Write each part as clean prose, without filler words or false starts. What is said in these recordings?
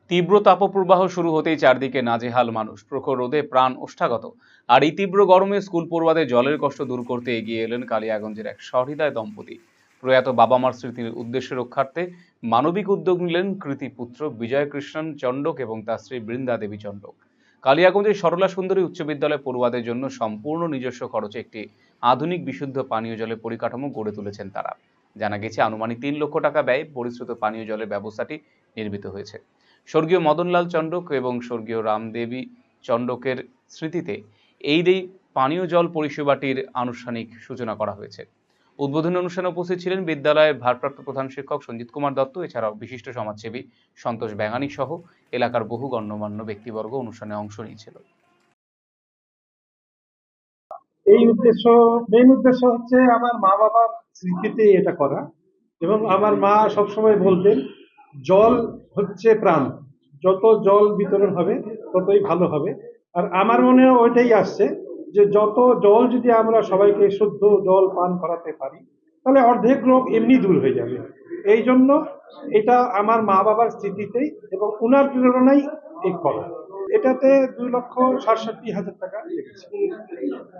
তীব্র তাপপ্রবাহ শুরু হতেই চারদিকে নাজেহাল মানুষ, প্রখর রোদে প্রাণ ওষ্ঠাগত। আর এই তীব্র গরমে স্কুল পড়ুয়াদের জলের কষ্ট দূর করতে এগিয়ে এলেন কালিয়াগঞ্জের এক সহৃদয় দম্পতি। প্রয়াত বাবা মার স্মৃতির উদ্দেশ্যে রক্ষার্থে মানবিক উদ্যোগ নিলেন কৃতিপুত্র বিজয় কৃষ্ণন চণ্ডক এবং তার স্ত্রী বৃন্দা দেবী চণ্ডক। কালিয়াগঞ্জের সরলা সুন্দরী উচ্চ বিদ্যালয় পড়ুয়াদের জন্য সম্পূর্ণ নিজস্ব খরচে একটি আধুনিক বিশুদ্ধ পানীয় জলের পরিকাঠামো গড়ে তুলেছেন তারা। জানা গেছে, আনুমানিক 3 লক্ষ টাকা ব্যয়ে পরিশ্রুত পানীয় জলের ব্যবস্থাটি নির্মিত হয়েছে। স্বর্গীয় মদনলাল চণ্ডক এবং স্বর্গীয় রামদেবী চণ্ডকের স্মৃতিতে এই পানীয় জল পরিষেবাটির আনুষ্ঠানিক সূচনা করা হয়েছে। উদ্বোধনী অনুষ্ঠানে উপস্থিত ছিলেন বিদ্যালয়ের ভারপ্রাপ্ত প্রধান শিক্ষক সঞ্জিত কুমার দত্ত, এছাড়াও বিশিষ্ট সমাজসেবী সন্তোষ ব্যাঙানি সহ এলাকার বহু গণ্যমান্য ব্যক্তিবর্গ অনুষ্ঠানে অংশ নিয়েছিল। এই মেইন উদ্দেশ্য হচ্ছে আমার মা বাবার স্মৃতিতে এটা করা, এবং আমার মা সবসময় বলতেন জল হচ্ছে প্রাণ, যত জল বিতরণ হবে ততই ভালো হবে। আর আমার মনে ওইটাই আসছে যে যত জল যদি আমরা সবাইকে শুদ্ধ জল পান করাতে পারি তাহলে অর্ধেক রোগ এমনি দূর হয়ে যাবে। এই জন্য এটা আমার মা বাবার স্মৃতিতেই এবং উনার প্রেরণাই এই করা। এটাতে 2,67,000 টাকা লেগেছে।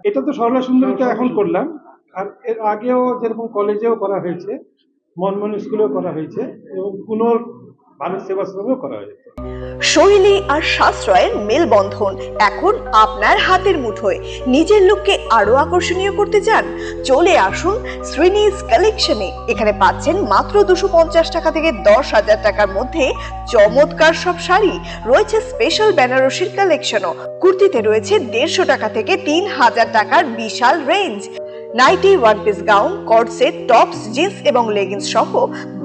এটা তো সরলা সুন্দরীতে এখন করলাম, আর এর আগেও যেরকম কলেজেও করা হয়েছে, মনমোহন স্কুলেও করা হয়েছে এবং পুনর মানব সেবাশ্রমেও করা হয়েছে। শৈলী আর সাশ্রয়ের মেলবন্ধন এখন আপনার হাতের মুঠোয়। নিজের লুককে আরো আকর্ষণীয় করতে চান? চলে আসুন শ্রীনিজ কালেকশনে। এখানে পাচ্ছেন মাত্র 250 টাকা থেকে 10,000 টাকার মধ্যে চমৎকার সব শাড়ি। রয়েছে স্পেশাল বেনারসির কালেকশনও। কুর্তিতে রয়েছে 150 টাকা থেকে 3,000 টাকার বিশাল range. Nighty, one piece gown, cord set, tops, jeans এবং লেগিংস সহ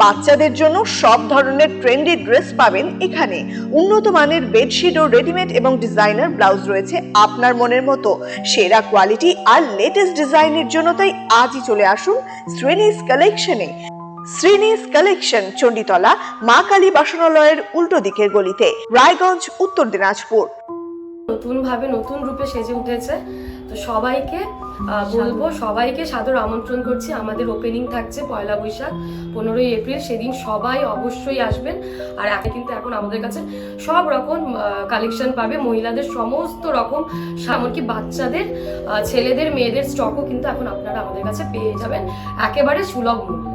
বাচ্চাদের জন্য সব ধরনের ট্রেন্ডি ড্রেস পাবেন এখানে। উন্নত মানের বেডশিট ও রেডিমেড এবং ডিজাইনার ব্লাউজ রয়েছে আপনার মনের মতো। সেরা কোয়ালিটি আর লেটেস্ট ডিজাইনের জন্য তাই আজই চলে আসুন শ্রীনিজ কালেকশনে। শ্রীনিজ কালেকশন, চণ্ডীতলা মা কালী বাসনালয়ের উল্টো দিকের গলিতে, রায়গঞ্জ, উত্তর দিনাজপুর। নতুন ভাবে নতুন রূপে সেজে উঠেছে, তো সবাইকে বলবো, সবাইকে সাদর আমন্ত্রণ করছি। আমাদের ওপেনিং থাকছে 1 বৈশাখ 15ই এপ্রিল, সেদিন সবাই অবশ্যই আসবেন। আর কিন্তু এখন আমাদের কাছে সব রকম কালেকশন পাবে, মহিলাদের সমস্ত রকম, এমনকি বাচ্চাদের, ছেলেদের, মেয়েদের স্টকও কিন্তু এখন আপনারা আমাদের কাছে পেয়ে যাবেন একেবারে সুলভ মূল্যে।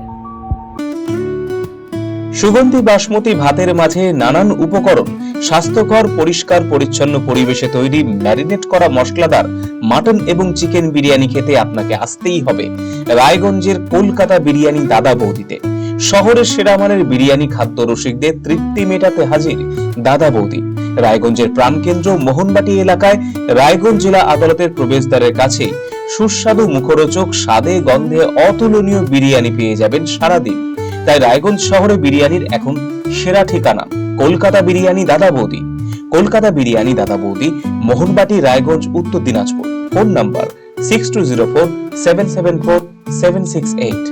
সুগন্ধি বাসমতি ভাতের মাঝে নানান উপকরণ, স্বাস্থ্যকর পরিষ্কার পরিচ্ছন্ন পরিবেশে তৈরি ম্যারিনেট করা মশলাদার মাটন এবং চিকেন বিরিয়ানি খেতে আপনাকে আসতেই হবে রায়গঞ্জের কলকাতা বিরিয়ানি দাদা বৌদিতে। শহরের সেরা মানের বিরিয়ানি খাদ্য রসিকদের তৃপ্তি মেটাতে হাজির দাদা বৌদি। রায়গঞ্জের প্রাণকেন্দ্র মোহনবাটি এলাকায় রায়গঞ্জ জেলা আদালতের প্রবেশদ্বারের কাছে সুস্বাদু মুখরোচক স্বাদে গন্ধে অতুলনীয় বিরিয়ানি পেয়ে যাবেন সারাদিন। তাই রায়গঞ্জ শহরে বিরিয়ানির এখন সেরা ঠিকানা কলকাতা বিরিয়ানি দাদা বৌদি। কলকাতা বিরিয়ানি দাদা বৌদি, মোহনবাটি, রায়গঞ্জ, উত্তর দিনাজপুর। Phone number 6204774768।